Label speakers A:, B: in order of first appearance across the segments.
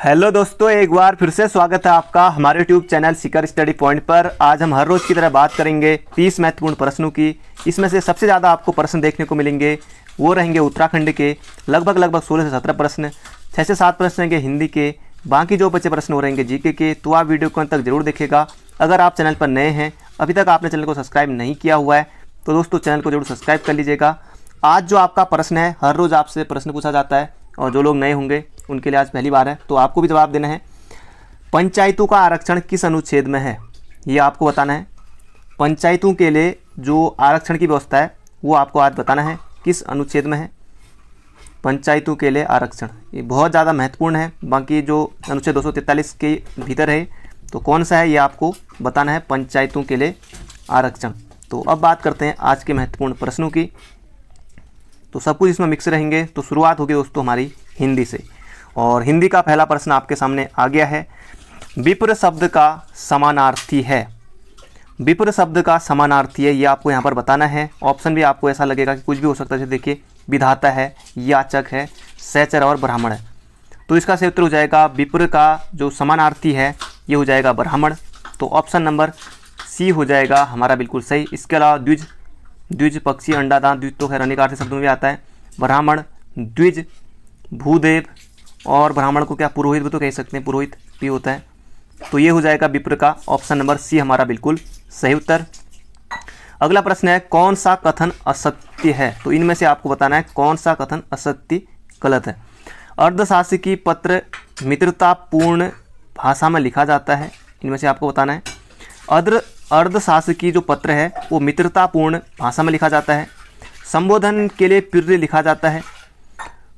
A: Hello दोस्तों, एक बार फिर से स्वागत है आपका हमारे YouTube channel Sikar study point पर। आज हम हर रोज़ की तरह बात करेंगे 30 महत्वपूर्ण प्रश्नों की। इसमें से सबसे ज़्यादा आपको प्रश्न देखने को मिलेंगे वो रहेंगे उत्तराखंड के, लगभग 16 से 17 प्रश्न, 6 से 7 प्रश्न रहेंगे हिंदी के, बाकी जो बचे प्रश्न हो रहेंगे जीके के। तो आप वीडियो को अंत तक जरूर देखिएगा। अगर आप चैनल पर नए हैं, अभी तक आपने चैनल को सब्सक्राइब नहीं किया हुआ है, तो दोस्तों चैनल को जरूर सब्सक्राइब कर लीजिएगा। आज जो आपका प्रश्न है, हर रोज़ आपसे प्रश्न पूछा जाता है और जो लोग नए होंगे उनके लिए आज पहली बार है, तो आपको भी जवाब देना है। पंचायतों का आरक्षण किस अनुच्छेद में है, ये आपको बताना है। पंचायतों के लिए जो आरक्षण की व्यवस्था है वो आपको आज बताना है किस अनुच्छेद में है। पंचायतों के लिए आरक्षण ये बहुत ज़्यादा महत्वपूर्ण है। बाकी जो अनुच्छेद 243 के भीतर है तो कौन सा है ये आपको बताना है, पंचायतों के लिए आरक्षण। तो अब बात करते हैं आज के महत्वपूर्ण प्रश्नों की। तो सब कुछ इसमें मिक्स रहेंगे। तो शुरुआत होगी दोस्तों हमारी हिंदी से, और हिंदी का पहला प्रश्न आपके सामने आ गया है। विप्र शब्द का समानार्थी है। विप्र शब्द का समानार्थी है, ये आपको यहाँ पर बताना है। ऑप्शन भी आपको ऐसा लगेगा कि कुछ भी हो सकता है, जैसे देखिए विधाता है, याचक है, सहचर और ब्राह्मण है। तो इसका सही उत्तर हो जाएगा विप्र का जो समानार्थी है ये हो जाएगा ब्राह्मण। तो ऑप्शन नंबर सी हो जाएगा हमारा बिल्कुल सही। इसके अलावा द्विज, द्विज पक्षी, अंडादान, द्विज तो खैर अनिकार्य शब्द में भी आता है। ब्राह्मण, द्विज, भूदेव और ब्राह्मण को क्या पुरोहित भी तो कह सकते हैं, पुरोहित भी होता है। तो ये हो जाएगा विप्र का ऑप्शन नंबर सी हमारा बिल्कुल सही उत्तर। अगला प्रश्न है, कौन सा कथन असत्य है। तो इनमें से आपको बताना है कौन सा कथन असत्य गलत है। अर्धशासकीय पत्र मित्रतापूर्ण भाषा में लिखा जाता है, इनमें से आपको बताना है। अर्धशासकीय जो पत्र है वो मित्रतापूर्ण भाषा में लिखा जाता है। संबोधन के लिए प्रिय लिखा जाता है।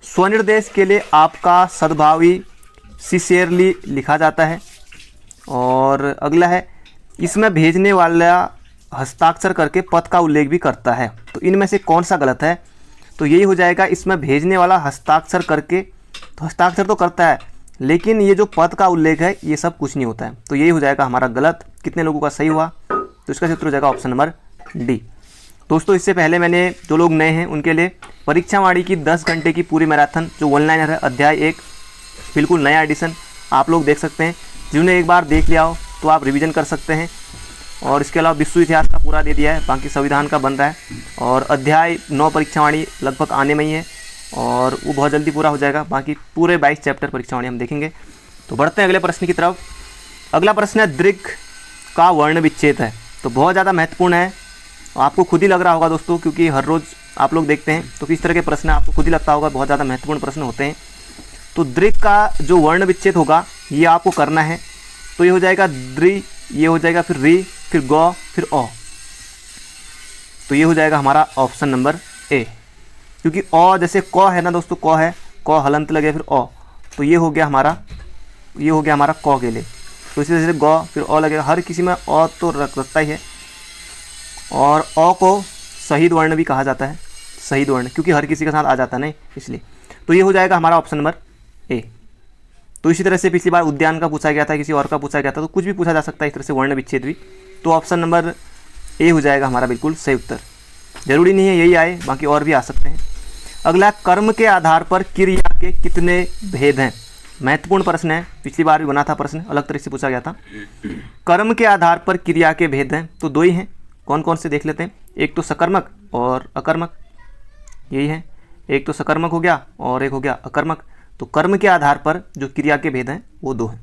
A: स्वनिर्देश के लिए आपका सद्भावी सिंसियरली लिखा जाता है। और अगला है, इसमें भेजने वाला हस्ताक्षर करके पद का उल्लेख भी करता है। तो इनमें से कौन सा गलत है, तो यही हो जाएगा इसमें भेजने वाला हस्ताक्षर करके, तो हस्ताक्षर तो करता है लेकिन ये जो पद का उल्लेख है ये सब कुछ नहीं होता है। तो यही हो जाएगा हमारा गलत। कितने लोगों का सही हुआ, तो इसका उत्तर हो जाएगा ऑप्शन नंबर डी। दोस्तों इससे पहले मैंने जो लोग नए हैं उनके लिए परीक्षावाणी की 10 घंटे की पूरी मैराथन जो ऑनलाइन है, अध्याय 1 बिल्कुल नया एडिशन आप लोग देख सकते हैं। जिन्होंने एक बार देख लिया हो तो आप रिवीजन कर सकते हैं। और इसके अलावा विश्व इतिहास का पूरा दे दिया है, बाकी संविधान का बन रहा है। और अध्याय 9 परीक्षावाणी लगभग आने में ही है और वो बहुत जल्दी पूरा हो जाएगा। बाकी पूरे 22 चैप्टर परीक्षावाणी हम देखेंगे। तो बढ़ते हैं अगले प्रश्न की तरफ। अगला प्रश्न है, दीर्घ का वर्ण विच्छेद है। तो बहुत ज़्यादा महत्वपूर्ण है, आपको खुद ही लग रहा होगा दोस्तों, क्योंकि हर रोज़ आप लोग देखते हैं तो किस तरह के प्रश्न आपको खुद ही लगता होगा बहुत ज़्यादा महत्वपूर्ण प्रश्न होते हैं। तो दीर्घ का जो वर्ण विच्छेद होगा ये आपको करना है। तो ये हो जाएगा द्रि, ये हो जाएगा फिर री, फिर गौ, फिर औ। तो ये हो जाएगा हमारा ऑप्शन नंबर ए, क्योंकि औ जैसे क है ना दोस्तों, क है, क हलंत लगे फिर औ, तो ये हो गया हमारा क के लिए। तो इसी तरह से गौ फिर औ लगेगा, हर किसी में औ तो रखता ही है। और औ को शहीद वर्ण भी कहा जाता है, शहीद वर्ण, क्योंकि हर किसी के साथ आ जाता नहीं इसलिए। तो ये हो जाएगा हमारा ऑप्शन नंबर ए। तो इसी तरह से पिछली बार उद्यान का पूछा गया था, किसी और का पूछा गया था, तो कुछ भी पूछा जा सकता है इस तरह से वर्ण विच्छेद भी। तो ऑप्शन नंबर ए हो जाएगा हमारा बिल्कुल सही उत्तर। जरूरी नहीं है यही आए, बाकी और भी आ सकते हैं। अगला, कर्म के आधार पर क्रिया के कितने भेद हैं। महत्वपूर्ण प्रश्न है, पिछली बार भी बना था प्रश्न, अलग तरह से पूछा गया था। कर्म के आधार पर क्रिया के भेद हैं, तो 2 ही हैं। कौन कौन से देख लेते हैं। एक तो सकर्मक और अकर्मक, यही है। एक तो सकर्मक हो गया और एक हो गया अकर्मक। तो कर्म के आधार पर जो क्रिया के भेद हैं वो 2 हैं।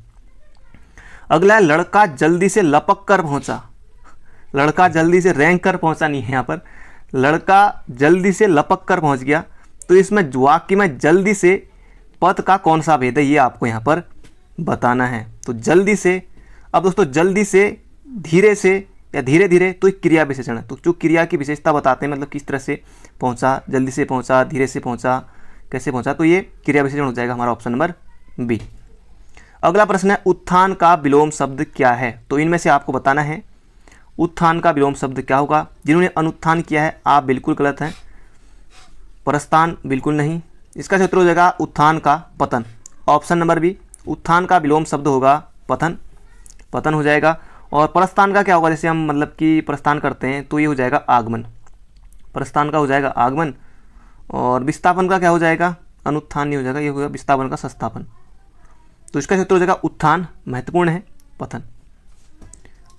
A: अगला, लड़का जल्दी से लपक कर पहुंचा। लड़का जल्दी से रैंक कर पहुंचा नहीं है, यहाँ पर लड़का जल्दी से लपक कर पहुंच गया। तो इसमें वाक्य में जल्दी से पद का कौन सा भेद है ये आपको यहाँ पर बताना है। तो जल्दी से, अब दोस्तों जल्दी से, धीरे से या धीरे धीरे, तो एक क्रिया विशेषण है। तो जो क्रिया की विशेषता बताते हैं, मतलब किस तरह से पहुंचा, जल्दी से पहुंचा, धीरे से पहुंचा, कैसे पहुंचा, तो ये क्रिया विशेषण हो जाएगा हमारा ऑप्शन नंबर बी। अगला प्रश्न है, उत्थान का विलोम शब्द क्या है। तो इनमें से आपको बताना है उत्थान का विलोम शब्द क्या होगा। जिन्होंने अनुत्थान किया है आप बिल्कुल गलत हैं। प्रस्थान बिल्कुल नहीं। इसका उत्तर हो जाएगा उत्थान का पतन, ऑप्शन नंबर बी। उत्थान का विलोम शब्द होगा पतन, पतन हो जाएगा। और प्रस्थान का क्या होगा, जैसे हम मतलब कि प्रस्थान करते हैं तो ये हो जाएगा आगमन, प्रस्थान का हो जाएगा आगमन। और विस्थापन का क्या हो जाएगा, अनुत्थान नहीं हो जाएगा, ये होगा विस्थापन का संस्थापन। तो इसका उत्तर हो जाएगा उत्थान, महत्वपूर्ण है पतन।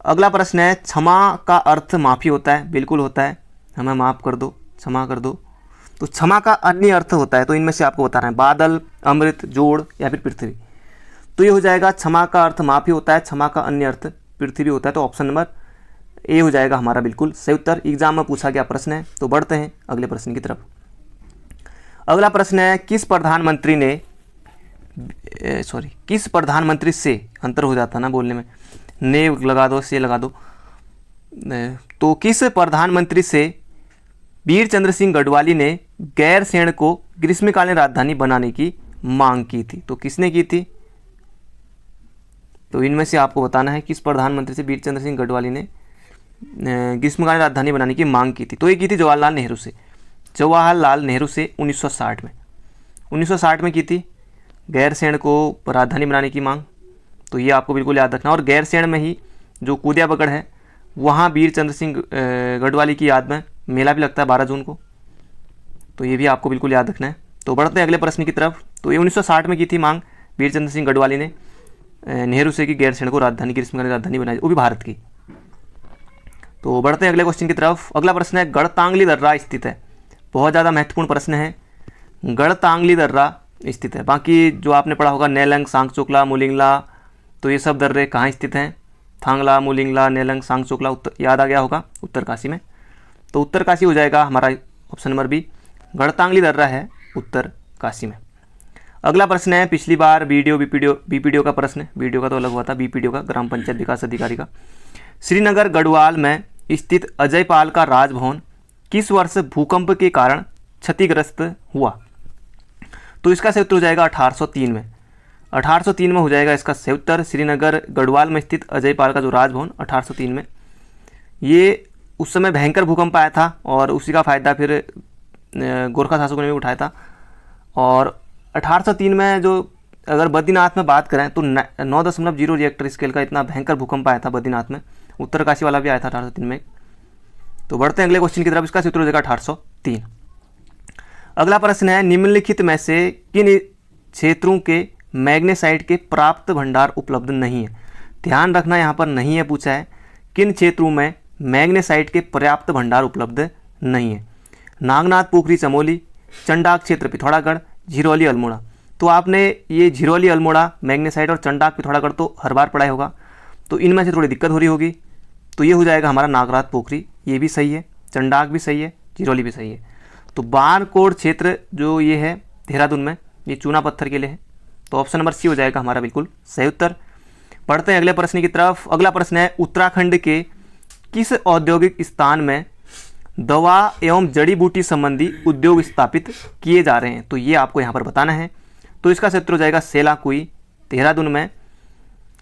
A: अगला प्रश्न है, क्षमा का अर्थ माफ़ी होता है? बिल्कुल होता है, हमें माफ़ कर दो, क्षमा कर दो। तो क्षमा का अन्य अर्थ होता है, तो इनमें से आपको बताना है, बादल, अमृत, जोड़ या फिर पृथ्वी। तो ये हो जाएगा, क्षमा का अर्थ माफ़ी होता है, क्षमा का अन्य अर्थ पृथ्वी होता है। तो ऑप्शन नंबर ए हो जाएगा हमारा बिल्कुल सही उत्तर। एग्जाम में पूछा गया प्रश्न है। तो बढ़ते हैं अगले प्रश्न की तरफ। अगला प्रश्न है, किस प्रधानमंत्री से, अंतर हो जाता ना बोलने में, ने लगा दो, से लगा दो, तो किस प्रधानमंत्री से वीर चंद्र सिंह गढ़वाली ने गैरसैंण को ग्रीष्मकालीन राजधानी बनाने की मांग की थी? तो किसने की थी? तो इनमें से आपको बताना है, किस प्रधानमंत्री से वीर चंद्र सिंह गढ़वाली ने ग्रीष्मकालीन राजधानी बनाने की मांग की थी? तो ये की थी जवाहरलाल नेहरू से। जवाहरलाल नेहरू से 1960 में की थी गैरसैंण को राजधानी बनाने की मांग। तो ये आपको बिल्कुल याद रखना। और गैरसैंण में ही जो कूदिया बगड़ है, वहाँ वीर चंद्र सिंह गढ़वाली की याद में मेला भी लगता है 12 जून को। तो ये भी आपको बिल्कुल याद रखना है। तो बढ़ते हैं अगले प्रश्न की तरफ। तो ये 1960 में की थी मांग वीर चंद्र सिंह गढ़वाली ने नेहरू से कि गैरसैंण को राजधानी, ग्रीष्मकालीन राजधानी बनाई, वो भी भारत की। तो बढ़ते हैं अगले क्वेश्चन की तरफ। अगला प्रश्न है, गढ़तांगली दर्रा स्थित है? बहुत ज़्यादा महत्वपूर्ण प्रश्न है। गढ़तांगली दर्रा स्थित है। बाकी जो आपने पढ़ा होगा, नेलंग, सांगचोकला, मुलिंगला, तो ये सब दर्रे कहाँ स्थित हैं? थांगला, मुलिंगला, नेलंग, सांगचोकला, याद आ गया होगा, उत्तरकाशी में। तो उत्तरकाशी हो जाएगा हमारा ऑप्शन नंबर बी। गढ़तांगली दर्रा है उत्तरकाशी में। अगला प्रश्न है, पिछली बार बीपीडीओ का प्रश्न, वीडियो का तो अलग हुआ था, बीपीडीओ का, ग्राम पंचायत विकास अधिकारी का। श्रीनगर गढ़वाल में स्थित अजयपाल का राजभवन किस वर्ष भूकंप के कारण क्षतिग्रस्त हुआ? तो इसका सही उत्तर हो जाएगा 1803 में। 1803 में हो जाएगा इसका सही उत्तर। श्रीनगर गढ़वाल में स्थित अजयपाल का जो राजभवन 1803 में, ये उस समय भयंकर भूकंप आया था और उसी का फ़ायदा फिर गोरखा शासकों ने भी उठाया था। और 1803 में जो अगर बद्रीनाथ में बात करें तो 9.0 रिएक्टर स्केल का इतना भयंकर भूकंप आया था बद्रीनाथ में। उत्तरकाशी वाला भी आया था 1803 में। तो बढ़ते हैं अगले क्वेश्चन की तरफ। इसका उत्तर हो जाएगा 1803। अगला प्रश्न है, निम्नलिखित में से किन क्षेत्रों के मैग्नेसाइट के प्राप्त भंडार उपलब्ध नहीं है? ध्यान रखना, यहाँ पर नहीं है पूछा है, किन क्षेत्रों में मैग्नेसाइट के पर्याप्त भंडार उपलब्ध नहीं है? नागनाथ पोखरी चमोली, चंडाक क्षेत्र पिथौरागढ़, झिरोली अल्मोड़ा। तो आपने ये झिरोली अल्मोड़ा, मैग्नेसाइट और चंडाक पिथौरागढ़ तो हर बार पढ़ा होगा। तो इनमें से थोड़ी दिक्कत हो रही होगी। तो ये हो जाएगा हमारा नागनाथ पोखरी, ये भी सही है, चंडाक भी सही है, झिरोली भी सही है। तो बारकोट क्षेत्र जो ये है देहरादून में, ये चूना पत्थर के लिए है। तो ऑप्शन नंबर सी हो जाएगा हमारा बिल्कुल सही उत्तर। पढ़ते हैं अगले प्रश्न की तरफ। अगला प्रश्न है, उत्तराखंड के किस औद्योगिक स्थान में दवा एवं जड़ी बूटी संबंधी उद्योग स्थापित किए जा रहे हैं? तो ये आपको यहाँ पर बताना है। तो इसका उत्तर हो जाएगा सेलाकुई, देहरादून में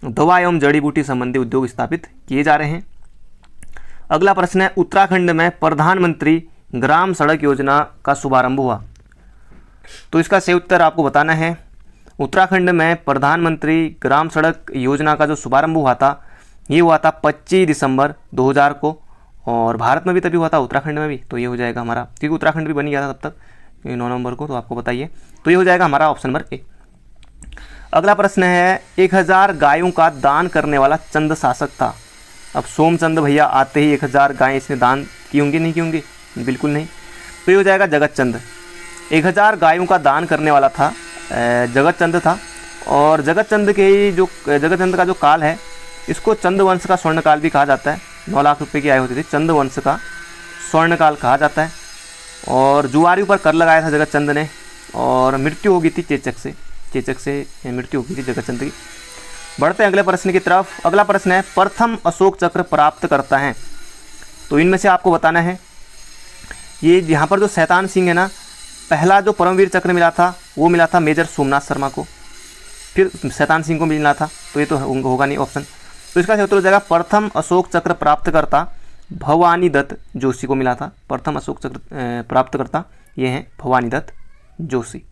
A: दवा एवं जड़ी बूटी संबंधी उद्योग स्थापित किए जा रहे हैं। अगला प्रश्न है, उत्तराखंड में प्रधानमंत्री ग्राम सड़क योजना का शुभारंभ हुआ? तो इसका सही उत्तर आपको बताना है। उत्तराखंड में प्रधानमंत्री ग्राम सड़क योजना का जो शुभारंभ हुआ था, ये हुआ था 25 दिसंबर 2000 को। और भारत में भी तभी हुआ था, उत्तराखंड में भी। तो ये हो जाएगा हमारा, क्योंकि उत्तराखंड भी बन गया था तब तक 9 नवंबर को। तो आपको बताइए, तो ये हो जाएगा हमारा ऑप्शन नंबर ए। अगला प्रश्न है, 1000 गायों का दान करने वाला चंद शासक था? अब सोमचंद भैया आते ही 1000 गायें इसने दान की होंगी, नहीं की होंगी? बिल्कुल नहीं। तो ये हो जाएगा जगतचंद। 1000 गायों का दान करने वाला था जगतचंद था। और जगतचंद का जो काल है, इसको चंद्रवंश का स्वर्णकाल भी कहा जाता है। 9 लाख रुपए की आय होती थी, चंद्रवंश का स्वर्णकाल कहा जाता है। और जुआरियों पर कर लगाया था जगतचंद ने, और मृत्यु हो गई थी चेचक से मृत्यु हो गई थी जगतचंद की। बढ़ते हैं अगले प्रश्न की तरफ। अगला प्रश्न है, प्रथम अशोक चक्र प्राप्त करता है? तो इनमें से आपको बताना है, ये यहाँ पर जो शैतान सिंह है ना, पहला जो परमवीर चक्र मिला था वो मिला था मेजर सोमनाथ शर्मा को, फिर शैतान सिंह को मिला था। तो ये तो होगा नहीं ऑप्शन। तो इसका उत्तर हो जाएगा, प्रथम अशोक चक्र प्राप्तकर्ता भवानी दत्त जोशी को मिला था। प्रथम अशोक चक्र प्राप्तकर्ता ये हैं भवानी दत्त जोशी।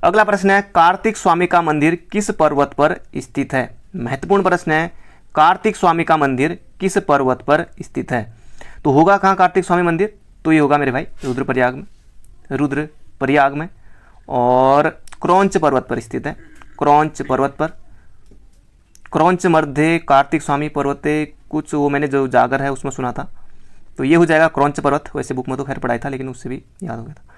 A: अगला प्रश्न है, कार्तिक स्वामी का मंदिर किस पर्वत पर स्थित है? महत्वपूर्ण प्रश्न है, कार्तिक स्वामी का मंदिर किस पर्वत पर स्थित है? तो होगा कहाँ कार्तिक स्वामी मंदिर? तो ये होगा मेरे भाई रुद्रप्रयाग में, और क्रौंच पर्वत पर स्थित है। क्रौंच पर्वत पर। क्रौंच मध्य कार्तिक स्वामी पर्वते, कुछ वो मैंने जो जागर है उसमें सुना था, तो ये हो जाएगा क्रौंच पर्वत। वैसे बुक में तो खैर पढ़ाया था लेकिन उससे भी याद हो गया था।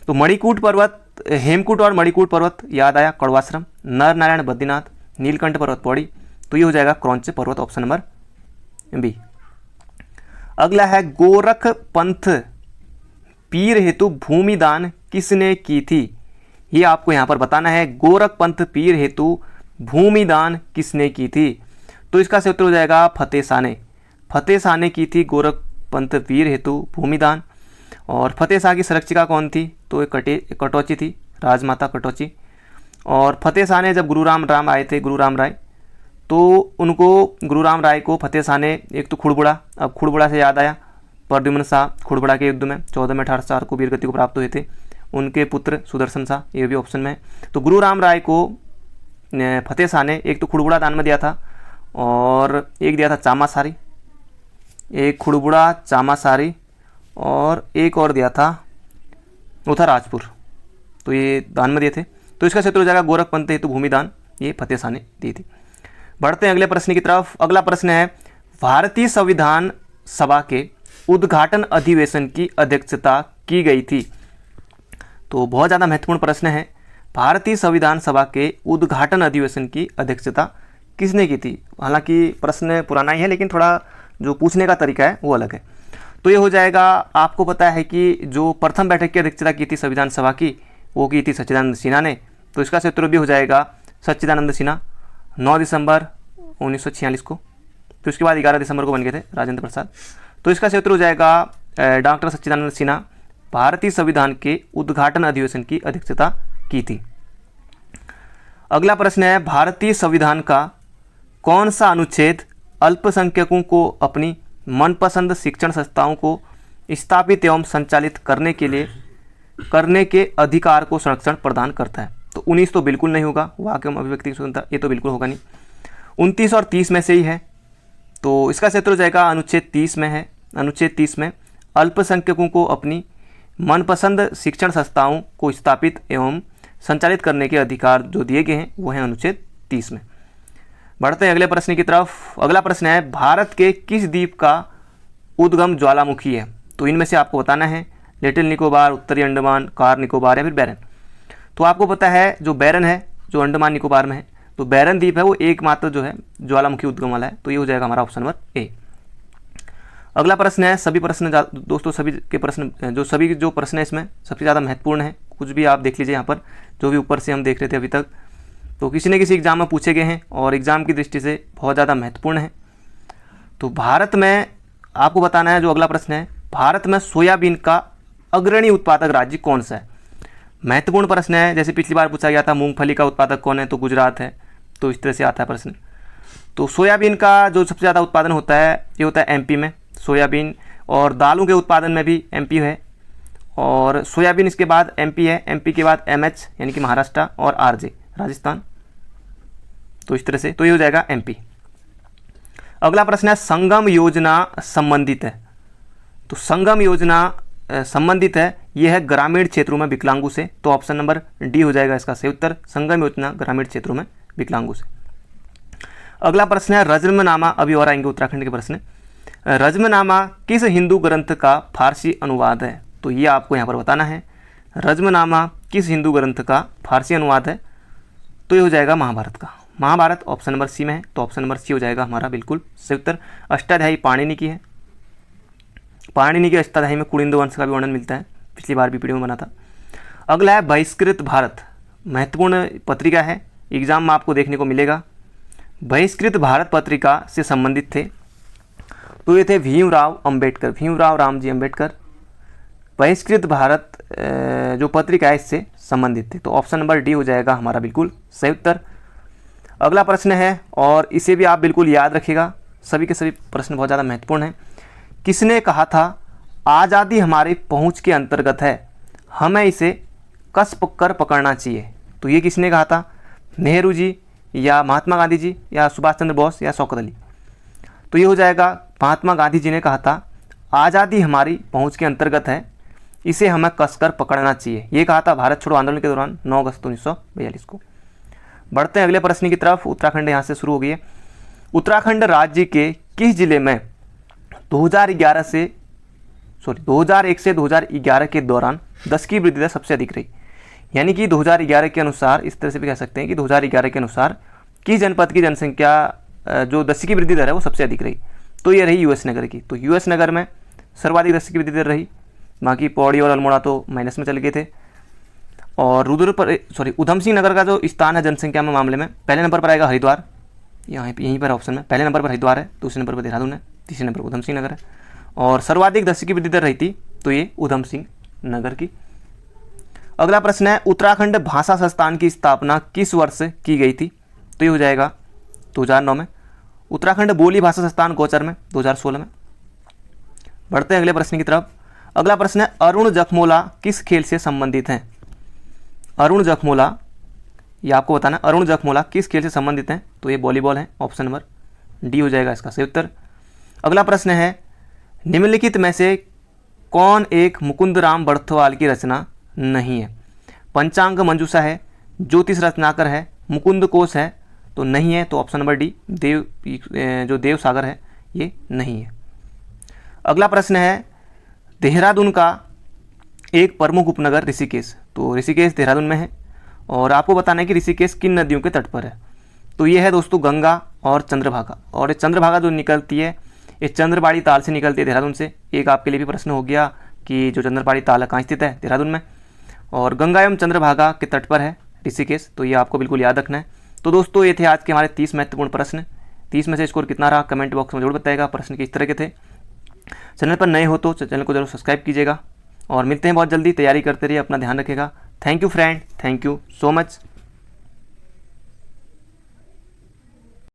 A: तो मणिकूट पर्वत, हेमकूट और मणिकूट पर्वत याद आया, कड़वाश्रम। नर नारायण बद्रीनाथ, नीलकंठ पर्वत पौड़ी, तो ये हो जाएगा क्रौंच पर्वत, ऑप्शन नंबर बी। अगला है गोरख पंथ पीर हेतु भूमि दान किसने की थी। ये आपको यहाँ पर बताना है, गोरख पंथ पीर हेतु भूमि दान किसने की थी। तो इसका से उत्तर हो जाएगा फतेह शाह ने। फतेह शाह ने की थी गोरख पंथ पीर हेतु भूमि दान। और फतेह शाह की संरक्षिका कौन थी, तो एक कटौची थी, राजमाता कटौची। और फतेह शाह ने जब गुरु राम आए थे, गुरु राम राय, तो उनको गुरु राम राय को फतेह शाह ने एक तो खुड़बुड़ा, अब खुड़बुड़ा से याद आया प्रद्युम्न शाह खुड़बुड़ा के युद्ध में 14 में 18 को वीरगति को प्राप्त हुए थे, उनके पुत्र सुदर्शन शाह, ये भी ऑप्शन में है। तो गुरु राम राय को फतेह शाह ने एक तो खुड़बुड़ा दान में दिया था और एक दिया था चामासारी, एक खुड़बुड़ा चामासारी और एक और दिया था वो था राजपुर, तो ये दान में दिए थे। तो इसका क्षेत्र हो जाएगा गोरख पंथ हेतु भूमि दान, ये फतेह शाह ने दी थी। बढ़ते हैं अगले प्रश्न की तरफ। अगला प्रश्न है भारतीय संविधान सभा के उद्घाटन अधिवेशन की अध्यक्षता की गई थी। तो बहुत ज़्यादा महत्वपूर्ण प्रश्न है, भारतीय संविधान सभा के उद्घाटन अधिवेशन की अध्यक्षता किसने की थी। हालांकि प्रश्न पुराना ही है लेकिन थोड़ा जो पूछने का तरीका है वो अलग है। तो ये हो जाएगा, आपको पता है कि जो प्रथम बैठक की अध्यक्षता की थी संविधान सभा की, वो की थी सच्चिदानंद सिन्हा ने। तो इसका क्षेत्र भी हो जाएगा सच्चिदानंद सिन्हा, 9 दिसंबर 1946 को। तो इसके बाद 11 दिसंबर को बन गए थे राजेंद्र प्रसाद। तो इसका क्षेत्र हो जाएगा डॉक्टर सच्चिदानंद सिन्हा भारतीय संविधान के उद्घाटन अधिवेशन की अध्यक्षता की थी। अगला प्रश्न है भारतीय संविधान का कौन सा अनुच्छेद अल्पसंख्यकों को अपनी मनपसंद शिक्षण संस्थाओं को स्थापित एवं संचालित करने के अधिकार को संरक्षण प्रदान करता है। तो 19 तो बिल्कुल नहीं होगा, वाक्य एवं अभिव्यक्ति स्वतंत्रता, ये तो बिल्कुल होगा नहीं। 29 और 30 में से ही है, तो इसका क्षेत्र हो जाएगा अनुच्छेद 30 में है। अनुच्छेद 30 में अल्पसंख्यकों को अपनी मनपसंद शिक्षण संस्थाओं को स्थापित एवं संचालित करने के अधिकार जो दिए गए हैं वो हैं अनुच्छेद 30 में। बढ़ते हैं अगले प्रश्न की तरफ। अगला प्रश्न है भारत के किस द्वीप का उद्गम ज्वालामुखी है। तो इनमें से आपको बताना है लिटिल निकोबार, उत्तरी अंडमान, कार निकोबार या फिर बैरन। तो आपको पता है जो बैरन है जो अंडमान निकोबार में है, तो बैरन द्वीप है वो एकमात्र जो है ज्वालामुखी उद्गम वाला है। तो ये हो जाएगा हमारा ऑप्शन नंबर ए। अगला प्रश्न है, सभी प्रश्न दोस्तों सभी जो प्रश्न है इसमें सबसे ज़्यादा महत्वपूर्ण है। कुछ भी आप देख लीजिए यहाँ पर, जो भी ऊपर से हम देख रहे थे अभी तक, तो किसी न किसी एग्जाम में पूछे गए हैं और एग्जाम की दृष्टि से बहुत ज़्यादा महत्वपूर्ण है। तो भारत में आपको बताना है, जो अगला प्रश्न है, भारत में सोयाबीन का अग्रणी उत्पादक राज्य कौन सा है। महत्वपूर्ण प्रश्न है, जैसे पिछली बार पूछा गया था मूंगफली का उत्पादक कौन है, तो गुजरात है। तो इस तरह से आता है प्रश्न। तो सोयाबीन का जो सबसे ज़्यादा उत्पादन होता है ये होता है एमपी में सोयाबीन, और दालों के उत्पादन में भी एमपी है। और सोयाबीन इसके बाद एमपी है, एमपी के बाद एमएच यानी कि महाराष्ट्र और आरजे राजस्थान। तो इस तरह से तो ये हो जाएगा एमपी। अगला प्रश्न है संगम योजना संबंधित है। तो संगम योजना संबंधित है, यह है ग्रामीण क्षेत्रों में विकलांगों से। तो ऑप्शन नंबर डी हो जाएगा इसका सही उत्तर, संगम योजना ग्रामीण क्षेत्रों में विकलांगों से। अगला प्रश्न है रजमनामा, अभी और आएंगे उत्तराखंड के प्रश्न। रजमनामा किस हिंदू ग्रंथ का फारसी अनुवाद है। तो ये आपको यहाँ पर बताना है, रजमनामा किस हिंदू ग्रंथ का फारसी अनुवाद है। तो ये हो जाएगा महाभारत का। महाभारत ऑप्शन नंबर सी में है, तो ऑप्शन नंबर सी हो जाएगा हमारा बिल्कुल सही उत्तर। अष्टाध्यायी पाणिनि की है, पाणिनि के अष्टाध्यायी में कुलिंद वंश का भी वर्णन मिलता है, पिछली बार भी वीडियो में बना था। अगला है बहिष्कृत भारत, महत्वपूर्ण पत्रिका है, एग्जाम में आपको देखने को मिलेगा। बहिष्कृत भारत पत्रिका से संबंधित थे तो ये थे भीमराव अंबेडकर, भीमराव रामजी अंबेडकर। बहिष्कृत भारत जो पत्रिका है इससे संबंधित थे। तो ऑप्शन नंबर डी हो जाएगा हमारा बिल्कुल सही उत्तर। अगला प्रश्न है और इसे भी आप बिल्कुल याद रखिएगा, सभी के सभी प्रश्न बहुत ज़्यादा महत्वपूर्ण हैं। किसने कहा था आज़ादी हमारी पहुंच के अंतर्गत है, हमें इसे कस कर पकड़ना चाहिए। तो ये किसने कहा था, नेहरू जी या महात्मा गांधी जी या सुभाष चंद्र बोस या शौकत अली। तो ये हो जाएगा महात्मा गांधी जी ने कहा था आज़ादी हमारी पहुंच के अंतर्गत है, इसे हमें कसकर पकड़ना चाहिए। ये कहा था भारत छोड़ो आंदोलन के दौरान 9 अगस्त 1942 को। बढ़ते हैं अगले प्रश्न की तरफ। उत्तराखंड यहाँ से शुरू हो गई है। उत्तराखंड राज्य के किस जिले में 2001 से 2011 के दौरान 10 की वृद्धि दर सबसे अधिक रही? यानी कि 2011 के अनुसार, इस तरह से भी कह सकते हैं कि 2011 के अनुसार किस जनपद की जनसंख्या जो 10 की वृद्धि दर है वो सबसे अधिक रही? तो ये रही यूएस नगर की। तो यूएस नगर में सर्वाधिक 10 की वृद्धि दर रही। बाकी पौड़ी और अल्मोड़ा तो माइनस में चले गए थे। और उधम सिंह नगर का जो स्थान है जनसंख्या में मामले में, पहले नंबर पर आएगा हरिद्वार, यहीं पर ऑप्शन में पहले नंबर पर हरिद्वार है, दूसरे नंबर पर देहरादून है, तीसरे नंबर पर उधम सिंह नगर है। और सर्वाधिक 10 की वृद्धि दर रही थी तो ये उधम सिंह नगर की। अगला प्रश्न है, उत्तराखंड भाषा संस्थान की स्थापना किस वर्ष की गई थी? तो ये हो जाएगा 2009 में। उत्तराखंड बोली भाषा संस्थान गोचर में 2016 में। बढ़ते हैं अगले प्रश्न की तरफ। अगला प्रश्न है, अरुण जखमोला किस खेल से संबंधित हैं? अरुण जखमोला, ये आपको बताना, अरुण जखमोला किस खेल से संबंधित हैं? तो ये वॉलीबॉल है, ऑप्शन नंबर डी हो जाएगा इसका सही उत्तर। अगला प्रश्न है, निम्नलिखित में से कौन एक मुकुंदराम बड़थवाल की रचना नहीं है? पंचांग मंजूषा है, ज्योतिष रत्नाकर है, मुकुंद कोश है, तो नहीं है, तो ऑप्शन नंबर डी जो देव सागर है ये नहीं है। अगला प्रश्न है, देहरादून का एक प्रमुख उपनगर ऋषिकेश, तो ऋषिकेश देहरादून में है। और आपको बताना है कि ऋषिकेश किन नदियों के तट पर है? तो ये है दोस्तों गंगा और चंद्रभागा। और ये चंद्रभागा जो निकलती है ये चंद्रबाड़ी ताल से निकलती है देहरादून से। एक आपके लिए भी प्रश्न हो गया कि जो चंद्रबाड़ी ताल है कहाँ स्थित है? देहरादून में। और गंगा एवं चंद्रभागा के तट पर है ऋषिकेश, तो ये आपको बिल्कुल याद रखना है। तो दोस्तों ये थे आज के हमारे 30 महत्वपूर्ण प्रश्न। 30 में से स्कोर कितना रहा कमेंट बॉक्स में जरूर बताएगा। प्रश्न किस तरह के थे। चैनल पर नए हो तो चैनल को जरूर सब्सक्राइब कीजिएगा और मिलते हैं बहुत जल्दी। तैयारी करते रहिए, अपना ध्यान रखिएगा। Thank you friend, thank you so much.